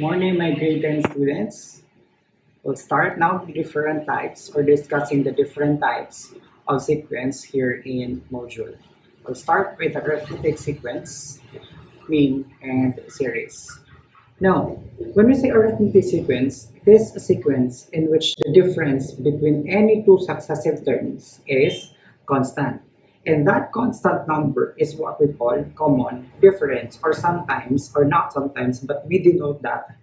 Morning, my grade 10 students. We'll start now with different types or discussing the different types of sequence here in module. We'll start with arithmetic sequence, mean, and series. Now, when we say arithmetic sequence, it is a sequence in which the difference between any two successive terms is constant. And that constant number is what we call common difference, or sometimes, or not sometimes, but we denote that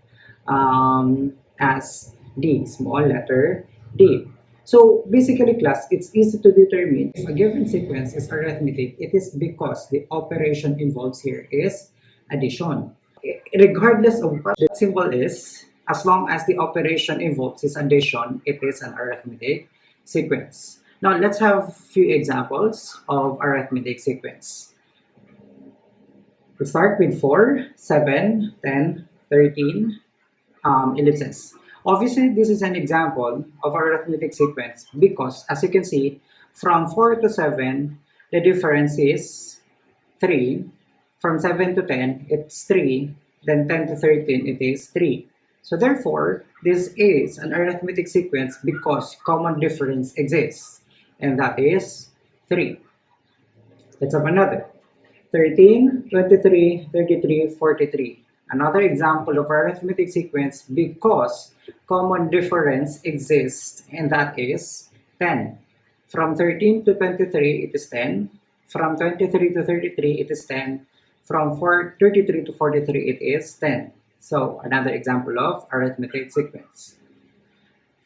as D, small letter D. So basically, class, it's easy to determine if a given sequence is arithmetic. It is because the operation involved here is addition. Regardless of what the symbol is, as long as the operation involves is addition, it is an arithmetic sequence. Now let's have a few examples of arithmetic sequence. We'll start with 4, 7, 10, 13, ellipses. Obviously, this is an example of arithmetic sequence because, as you can see, from 4 to 7, the difference is 3. From 7 to 10, it's 3. Then 10 to 13, it is 3. So therefore, this is an arithmetic sequence because common difference exists, and that is 3. Let's have another. 13, 23, 33, 43. Another example of arithmetic sequence because common difference exists, and that is 10. From 13 to 23, it is 10. From 23 to 33, it is 10. From 33 to 43, it is 10. So another example of arithmetic sequence.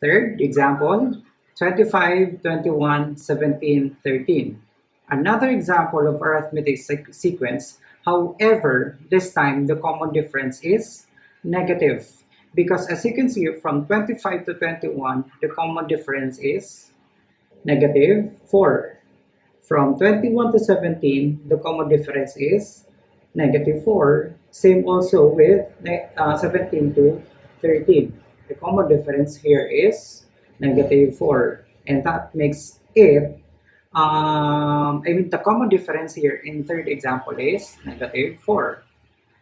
Third example, 25, 21, 17, 13. Another example of arithmetic sequence. However, this time the common difference is negative because, as you can see, from 25 to 21, the common difference is negative 4. From 21 to 17, the common difference is negative 4. Same also with 17 to 13. The common difference here is negative 4. And that makes it, the common difference here in third example is negative 4.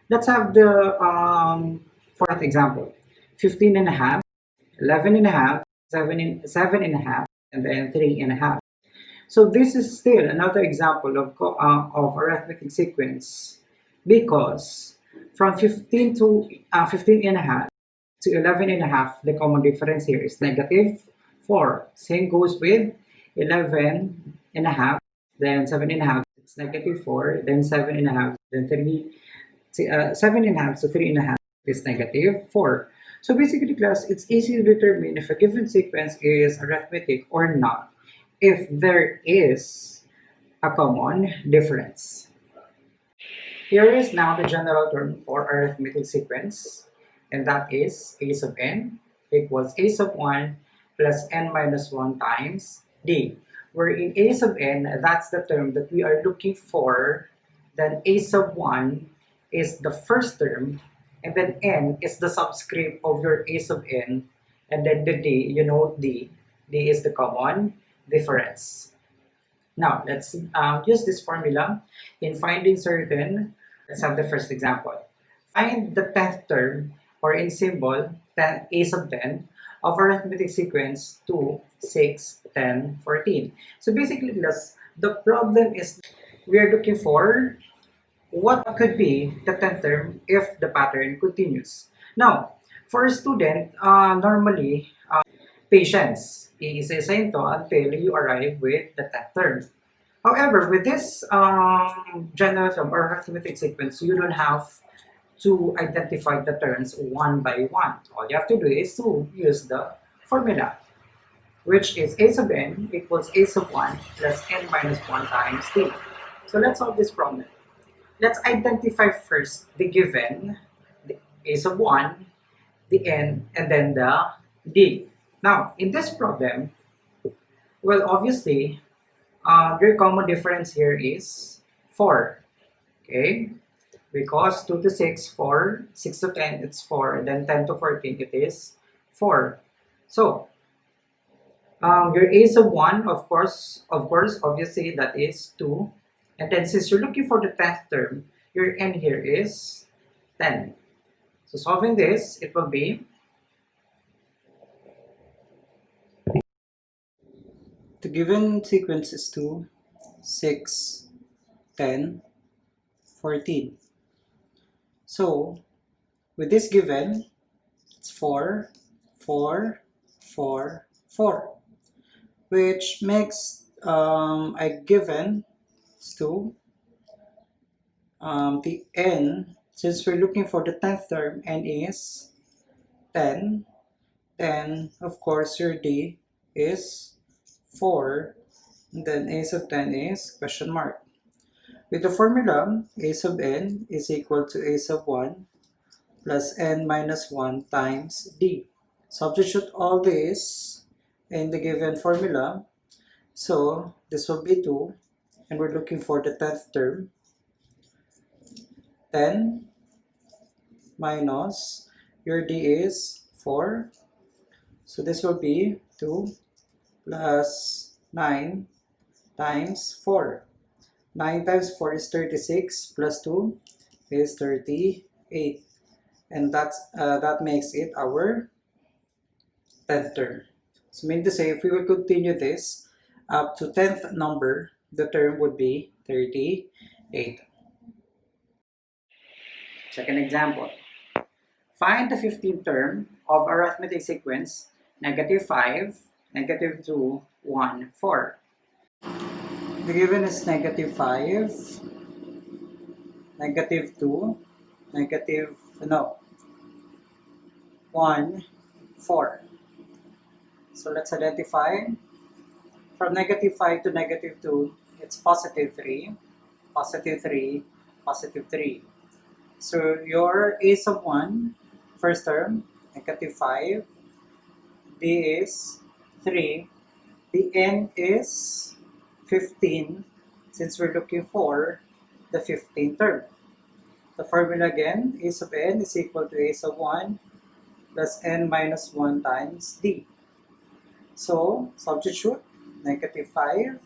Let's have the fourth example. 15 and a half, 11 and a half, 7 and a half, and then 3 and a half. So this is still another example of arithmetic sequence because from 15 to 15 and a half to 11 and a half, the common difference here is negative 4. Same goes with 11 and a half, then 7 and a half, it's negative 4, then 7 and a half, then 3, 7 and a half, so 3 and a half is negative 4. So basically, class, it's easy to determine if a given sequence is arithmetic or not if there is a common difference. Here is now the general term for arithmetic sequence, and that is a sub n equals a sub 1 plus n minus 1 times d. Where in a sub n, that's the term that we are looking for, then a sub 1 is the first term, and then n is the subscript of your a sub n, and then the d, you know d is the common difference. Now, let's use this formula in finding certain. Let's have the first example. Find the 10th term, or in symbol, 10, a sub 10, of arithmetic sequence 2, 6, 10, 14. So basically, the problem is we are looking for what could be the 10th term if the pattern continues. Now, for a student, normally, patience is assigned to until you arrive with the 10th term. However, with this general term or arithmetic sequence, you don't have to identify the terms one by one. All you have to do is to use the formula, which is a sub n equals a sub 1 plus n minus 1 times d. So let's solve this problem. Let's identify first the given, the a sub 1, the n, and then the d. Now, in this problem, well, obviously, their common difference here is 4. Okay? Because 2 to 6, 4, 6 to 10, it's 4, and then 10 to 14, it is 4. So, your a sub 1, of course, obviously, that is 2. And then since you're looking for the 10th term, your n here is 10. So solving this, it will be the given sequence is 2, 6, 10, 14. So with this given, it's 4, 4, 4, 4, which makes a given is 2. The n, since we're looking for the 10th term, n is 10. Then, of course, your d is 4. And then a sub 10 is question mark. With the formula, a sub n is equal to a sub 1 plus n minus 1 times d. Substitute all this in the given formula. So, this will be 2. And we're looking for the 10th term. 10 minus your d is 4. So this will be 2 plus 9 times 4. 9 times 4 is 36 plus 2 is 38. And that makes it our 10th term. So mean to say, if we will continue this up to 10th number, the term would be 38. Second example. Find the 15th term of arithmetic sequence -5, -2, 1, 4. The given is -5, -2, 1, 4. So let's identify. From -5 to -2, it's positive 3, positive 3, positive 3. So your a sub 1, first term, -5, d is 3, the n is 15, since we're looking for the 15th term. The formula again, a sub n is equal to a sub 1 plus n minus 1 times d. So substitute -5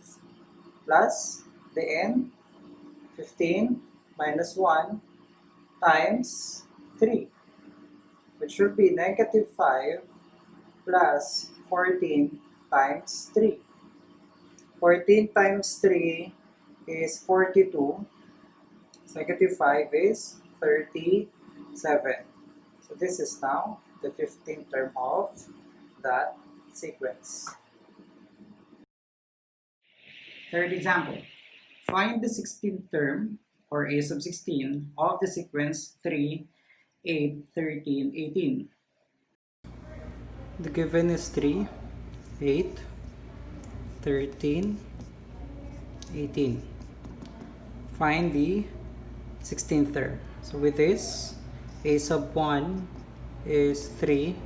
plus the n, 15 minus 1 times 3, which will be -5 plus 14 times 3. 14 times 3 is 42. So -5 is 37. So this is now the 15th term of that sequence. Third example. Find the 16th term or a sub 16 of the sequence 3, 8, 13, 18. The given is 3, 8, 13, 18. Find the 16th term. So with this, a sub 1 is 3.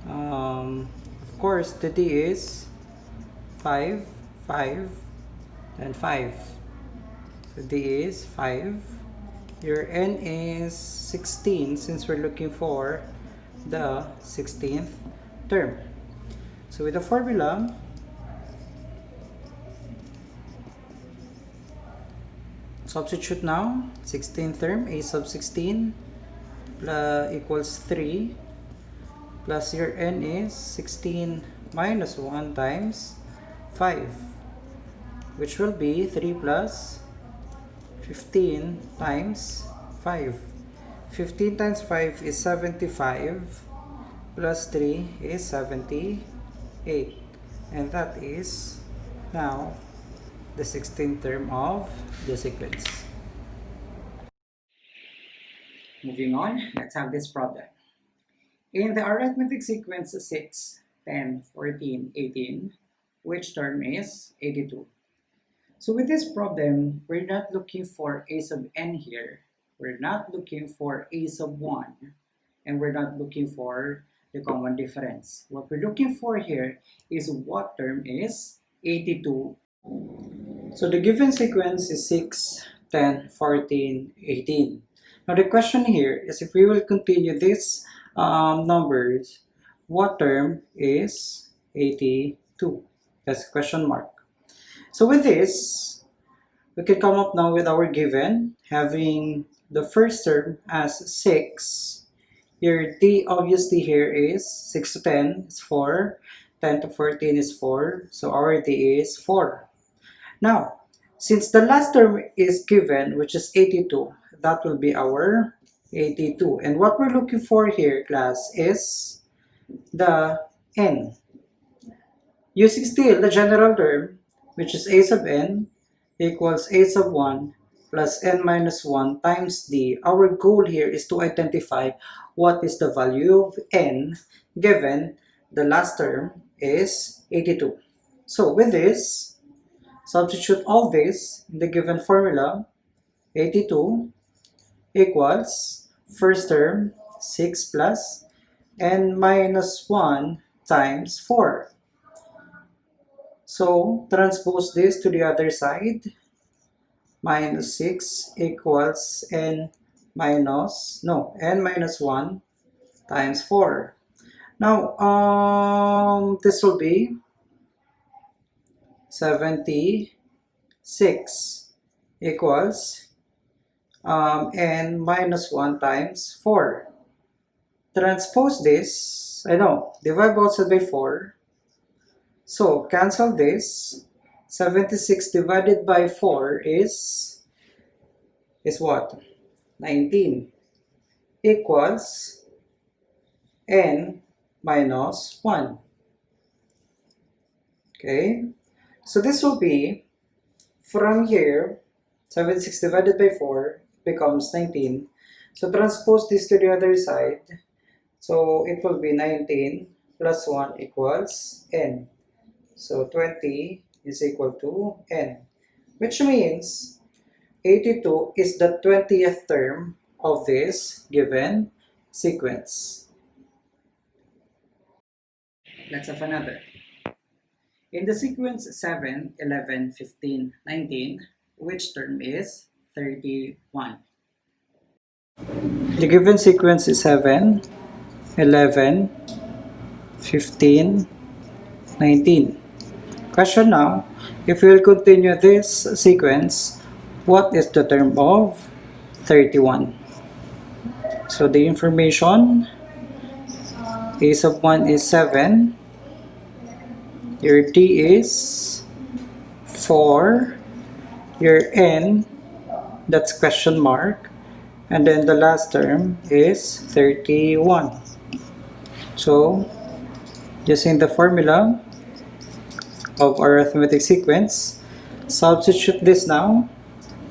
Of course, the d is 5, 5, and 5. So d is 5. Your n is 16 since we're looking for the 16th term. So with the formula, substitute now, 16th term, a sub 16 equals 3 plus your n is 16 minus 1 times 5, which will be 3 plus 15 times 5. 15 times 5 is 75 plus 3 is 78, and that is now the 16th term of the sequence. Moving on, let's have this problem. In the arithmetic sequence 6, 10, 14, 18, which term is 82? So with this problem, we're not looking for a sub n here. We're not looking for a sub 1. And we're not looking for the common difference. What we're looking for here is what term is 82. So the given sequence is 6, 10, 14, 18. Now the question here is, if we will continue these numbers, what term is 82? That's question mark. So with this, we can come up now with our given, having the first term as 6, Your D obviously here is 6 to 10 is 4, 10 to 14 is 4, so our D is 4. Now, since the last term is given, which is 82, that will be our 82. And what we're looking for here, class, is the N. Using still the general term, which is a sub n equals a sub 1 plus n minus 1 times d. Our goal here is to identify what is the value of n given the last term is 82. So with this, substitute all this in the given formula. 82 equals first term 6 plus n minus 1 times 4. So transpose this to the other side. Minus 6 equals n minus 1 times 4. Now this will be 76 equals n minus 1 times 4. Transpose this, divide both sides by 4. So cancel this. 76 divided by 4 is what? 19 equals n minus 1. Okay, so this will be, from here, 76 divided by 4 becomes 19. So transpose this to the other side. So it will be 19 plus 1 equals n. So 20 is equal to n, which means 82 is the 20th term of this given sequence. Let's have another. In the sequence 7, 11, 15, 19, which term is 31? The given sequence is 7, 11, 15, 19. Question now, if we will continue this sequence, what is the term of 31? So the information, a sub 1 is 7, your d is 4, your n, that's question mark, and then the last term is 31. So using the formula of arithmetic sequence, substitute this now.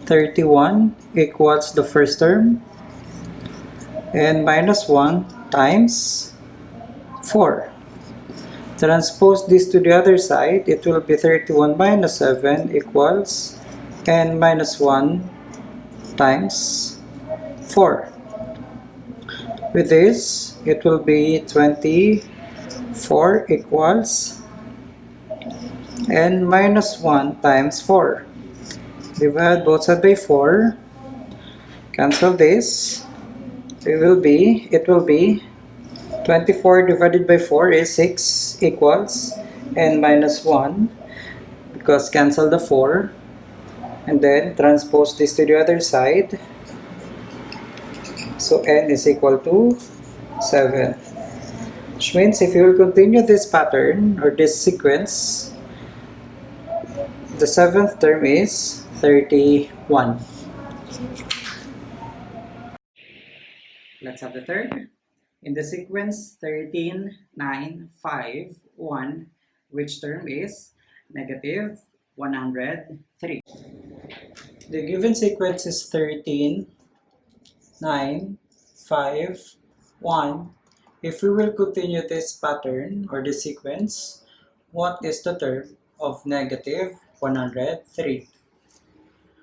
31 equals the first term n minus 1 times 4. Transpose this to the other side, it will be 31 minus 7 equals n minus 1 times 4. With this, it will be 24 equals n minus 1 times 4. Divide both sides by 4. Cancel this. It will be 24 divided by 4 is 6 equals n minus 1, because cancel the 4, and then transpose this to the other side. So n is equal to 7. Which means if you will continue this pattern or this sequence, the 7th term is 31. Let's have the third. In the sequence 13, 9, 5, 1, which term is negative 103? The given sequence is 13, 9, 5, 1. If we will continue this pattern or this sequence, what is the term of negative 103?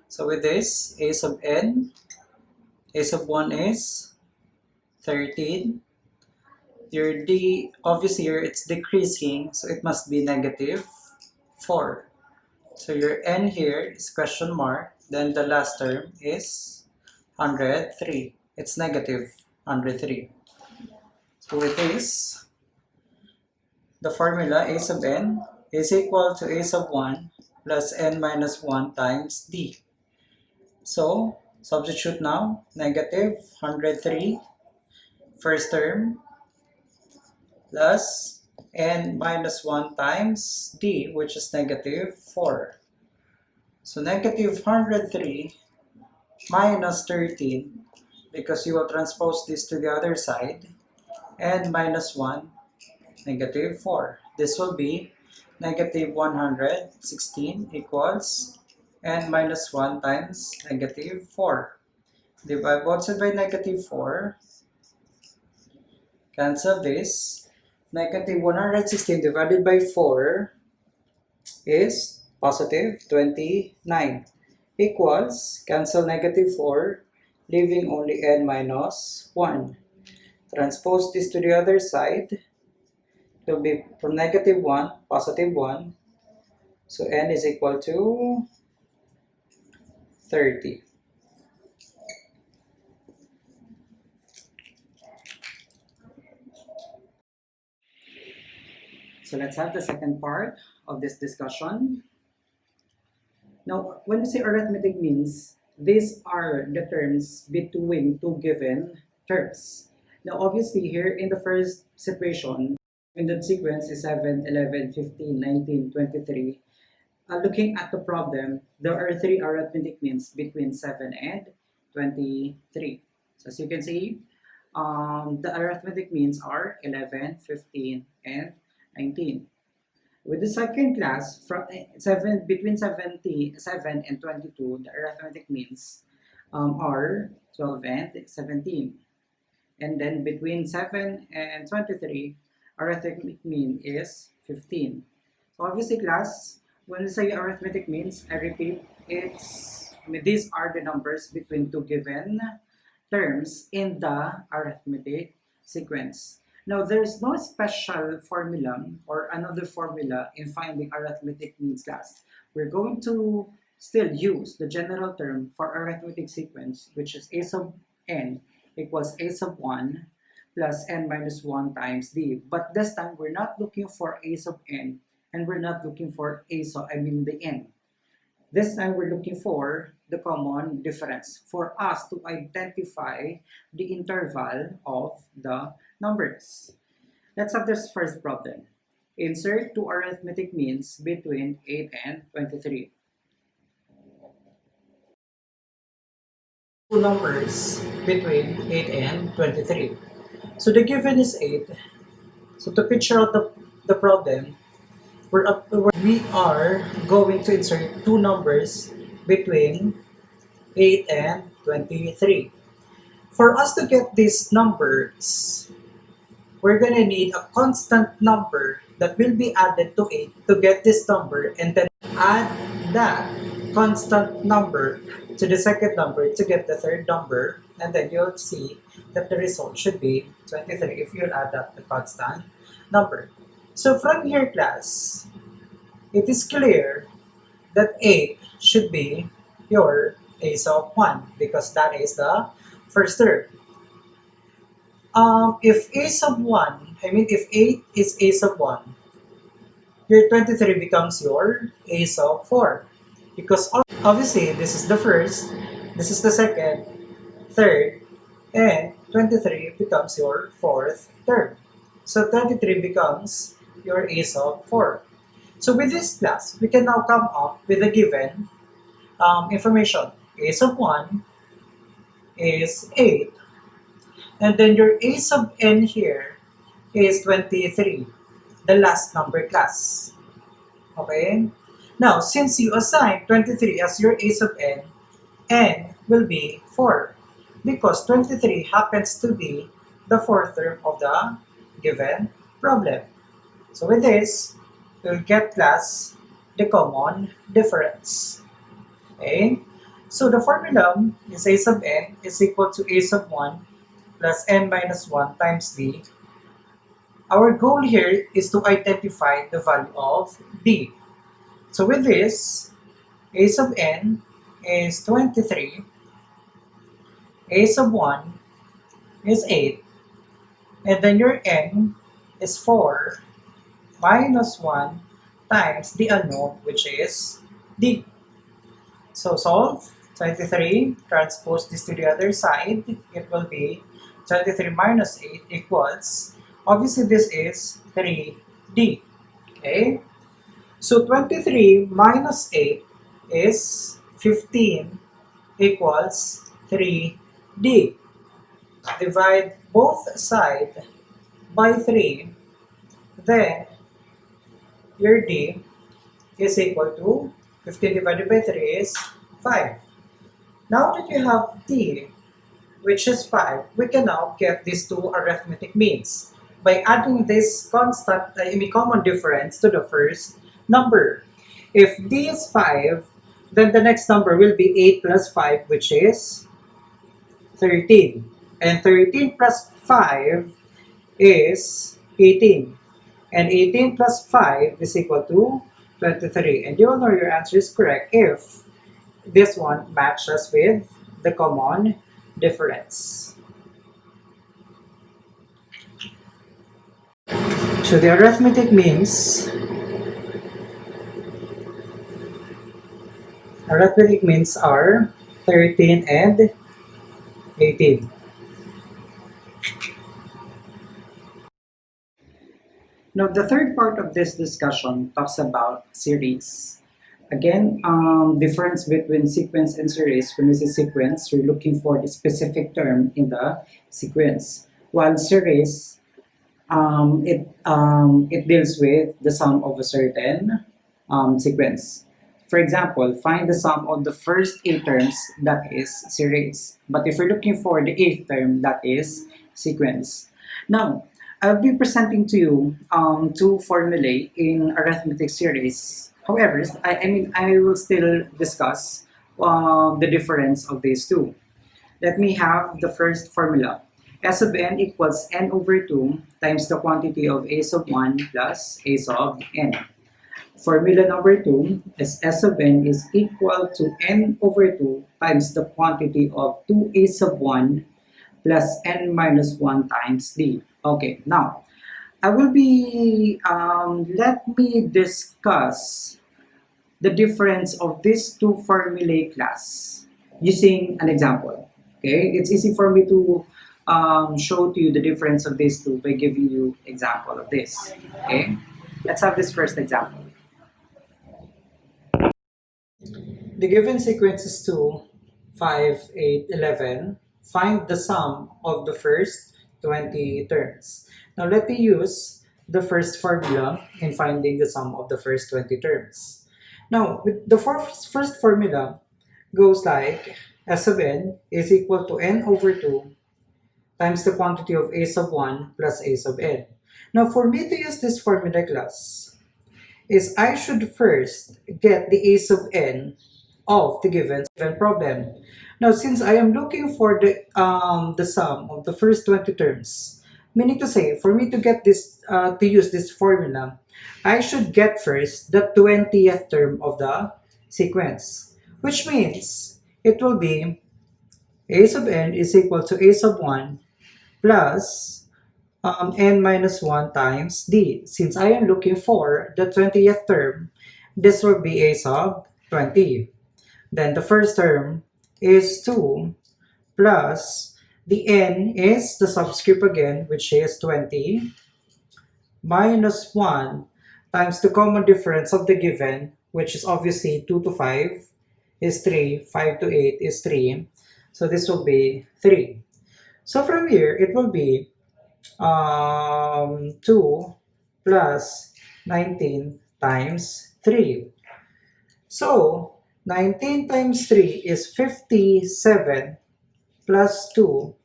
So with this, a sub n, a sub 1 is 13. Your d, obviously here it's decreasing, so it must be negative 4. So your n here is question mark, then the last term is 103. It's negative 103. So with this, the formula a sub n is equal to a sub 1 plus n minus 1 times d. So substitute now, negative 103 first term plus n minus 1 times d, which is negative 4. So negative 103 minus 13, because you will transpose this to the other side, and minus 1, negative 4. This will be negative 116 equals n minus 1 times negative 4. Divide both sides by negative 4. Cancel this. Negative 116 divided by 4 is positive 29 equals, cancel negative 4, leaving only n minus 1. Transpose this to the other side. It will be from negative 1, positive 1. So n is equal to 30. So let's have the second part of this discussion. Now, when we say arithmetic means, these are the terms between two given terms. Now, obviously, here in the first situation, when the sequence is 7, 11, 15, 19, 23, looking at the problem, there are three arithmetic means between 7 and 23. So as you can see, the arithmetic means are 11, 15, and 19. With the second class, from between 77 and 22, the arithmetic means are 12 and 17. And then between 7 and 23, arithmetic mean is 15. So obviously class, when we say arithmetic means, I repeat, these are the numbers between two given terms in the arithmetic sequence. Now, there's no special formula or another formula in finding arithmetic means class. We're going to still use the general term for arithmetic sequence, which is a sub n equals a sub 1 plus n minus 1 times d. But this time, we're not looking for a sub n, and we're not looking for the n. This time, we're looking for the common difference for us to identify the interval of the numbers. Let's have this first problem. Insert two arithmetic means between 8 and 23. Two numbers between 8 and 23. So the given is 8. So to picture out the problem, we are going to insert two numbers between 8 and 23. For us to get these numbers, we're going to need a constant number that will be added to 8 to get this number, and then add that constant number to the second number to get the third number, and then you'll see that the result should be 23 if you add up the constant number. So from here, class, it is clear that 8 should be your a sub 1 because that is the first term. If a sub 1, if 8 is a sub 1, your 23 becomes your a sub 4. Because obviously, this is the first, this is the second, third, and 23 becomes your fourth term. So 23 becomes your a sub 4. So with this class, we can now come up with a given information. A sub 1 is 8. And then your a sub n here is 23, the last number class. Okay? Now, since you assign 23 as your a sub n will be 4 because 23 happens to be the fourth term of the given problem. So with this, we'll get class the common difference. Okay? So the formula is a sub n is equal to a sub 1 plus n minus 1 times d. Our goal here is to identify the value of d. So with this, a sub n is 23, a sub 1 is 8, and then your n is 4 minus 1 times the unknown, which is d. So solve 23, transpose this to the other side, it will be 23 minus 8 equals, obviously this is 3D. Okay? So 23 minus 8 is 15 equals 3D. Divide both sides by 3, then your D is equal to 15 divided by 3 is 5. Now that you have D, which is 5, we can now get these two arithmetic means by adding this constant, common difference to the first number. If D is 5, then the next number will be 8 plus 5, which is 13. And 13 plus 5 is 18. And 18 plus 5 is equal to 23. And you will know your answer is correct if this one matches with the common difference. So the arithmetic means are 13 and 18. Now, the third part of this discussion talks about series. Again, difference between sequence and series. When we say sequence, we're looking for the specific term in the sequence. While series, it deals with the sum of a certain sequence. For example, find the sum of the first 8 terms, that is series. But if you're looking for the 8th term, that is sequence. Now, I'll be presenting to you two formulae in arithmetic series. However, I will still discuss the difference of these two. Let me have the first formula. S of n equals n over 2 times the quantity of a sub 1 plus a sub n. Formula number 2 is S of n is equal to n over 2 times the quantity of 2a sub 1 plus n minus 1 times d. Okay, now, let me discuss the difference of these two formulae class using an example. Okay, it's easy for me to show to you the difference of these two by giving you example of this. Okay, let's have this first example. The given sequence is 2, 5, 8, 11. Find the sum of the first 20 terms. Now let me use the first formula in finding the sum of the first 20 terms. Now, with the first formula goes like S of n is equal to n over 2 times the quantity of a sub 1 plus a sub n. Now, for me to use this formula class, is I should first get the a sub n of the given problem. Now, since I am looking for the sum of the first 20 terms, meaning to say, for me to get this, to use this formula, I should get first the 20th term of the sequence, which means it will be a sub n is equal to a sub 1 plus n minus 1 times d. Since I am looking for the 20th term, this will be a sub 20. Then the first term is 2 plus the n is the subscript again, which is 20, minus 1 times the common difference of the given, which is obviously 2 to 5 is 3, 5 to 8 is 3. So this will be 3. So from here, it will be 2 plus 19 times 3. So 19 times 3 is 57 plus 2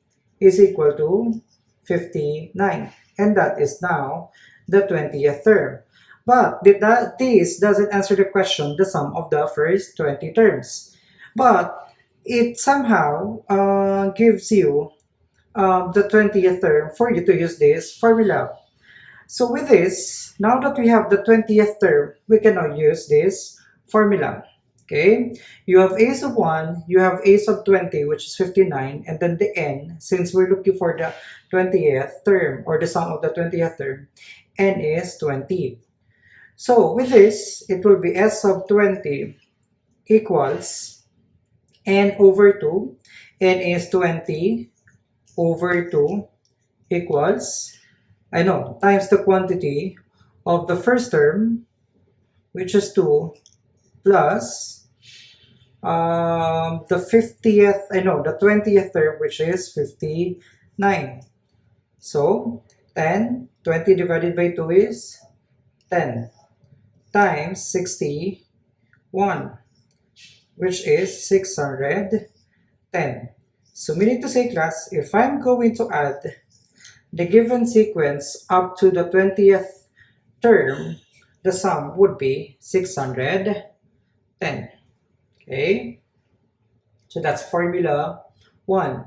is equal to 59. And that is now the 20th term. But this doesn't answer the question, the sum of the first 20 terms. But it somehow gives you the 20th term for you to use this formula. So with this, now that we have the 20th term, we can now use this formula. Okay, you have a sub 1, you have a sub 20, which is 59, and then the n, since we're looking for the 20th term, or the sum of the 20th term, n is 20. So with this, it will be s sub 20 equals n over 2, n is 20, over 2 equals, times the quantity of the first term, which is 2, plus the 20th term, which is 59. So 20 divided by 2 is 10 times 61, which is 610. So meaning to say, class, if I'm going to add the given sequence up to the 20th term, the sum would be 610. Okay? So that's formula 1.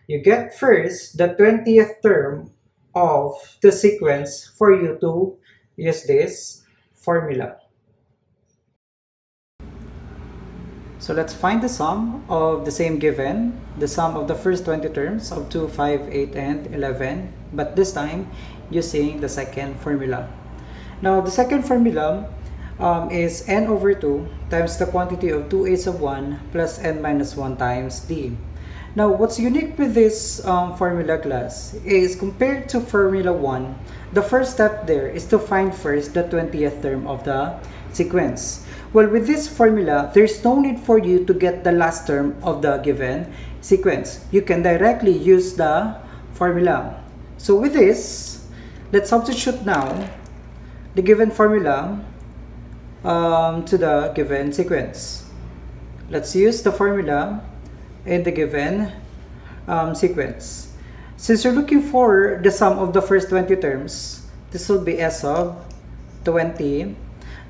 You get first the 20th term of the sequence for you to use this formula. So let's find the sum of the same given, the sum of the first 20 terms of 2, 5, 8, and 11, but this time using the second formula. Now the second formula is n over 2 times the quantity of 2 eighths of 1 plus n minus 1 times d. Now what's unique with this formula, class, is compared to formula 1, the first step there is to find first the 20th term of the sequence. Well, with this formula, there's no need for you to get the last term of the given sequence. You can directly use the formula. So with this, let's substitute now the given formula to the given sequence. Let's use the formula in the given sequence. Since you're looking for the sum of the first 20 terms, this will be s of 20.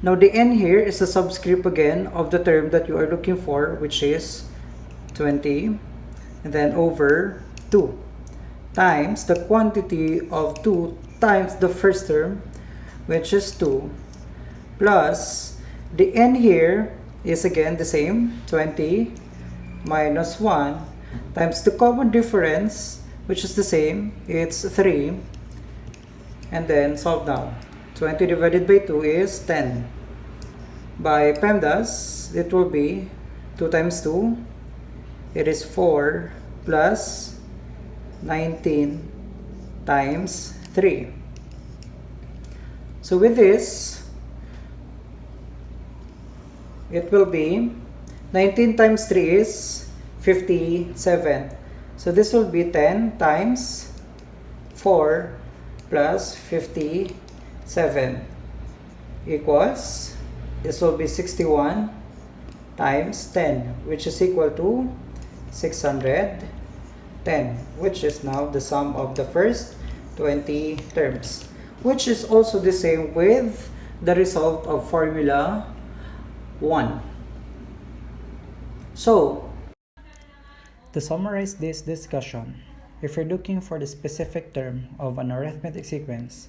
Now the n here is the subscript again of the term that you are looking for, which is 20, and then over 2 times the quantity of 2 times the first term, which is 2, plus the n here is again the same, 20 minus 1 times the common difference, which is the same, it's 3, and then solve now. 20 divided by 2 is 10. By PEMDAS, it will be 2 times 2, it is 4, plus 19 times 3. So with this, it will be 19 times 3 is 57. So this will be 10 times 4 plus 57 equals, this will be 61 times 10, which is equal to 610, which is now the sum of the first 20 terms, which is also the same with the result of formula 1. So, to summarize this discussion, if you're looking for the specific term of an arithmetic sequence,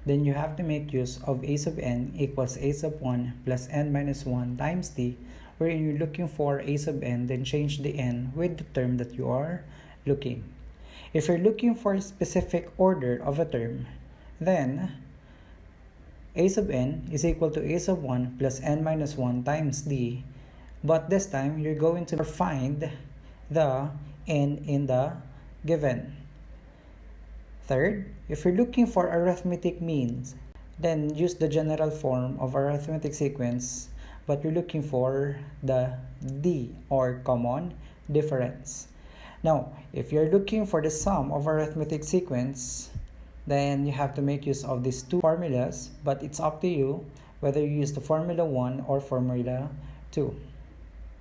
then you have to make use of a sub n equals a sub 1 plus n minus 1 times d, wherein you're looking for a sub n, then change the n with the term that you are looking. If you're looking for a specific order of a term, then a sub n is equal to a sub 1 plus n minus 1 times d, but this time you're going to find the n in the given. Third, if you're looking for arithmetic means, then use the general form of arithmetic sequence, but you're looking for the d, or common difference. Now, if you're looking for the sum of arithmetic sequence, then you have to make use of these two formulas, but it's up to you whether you use the formula 1 or formula 2.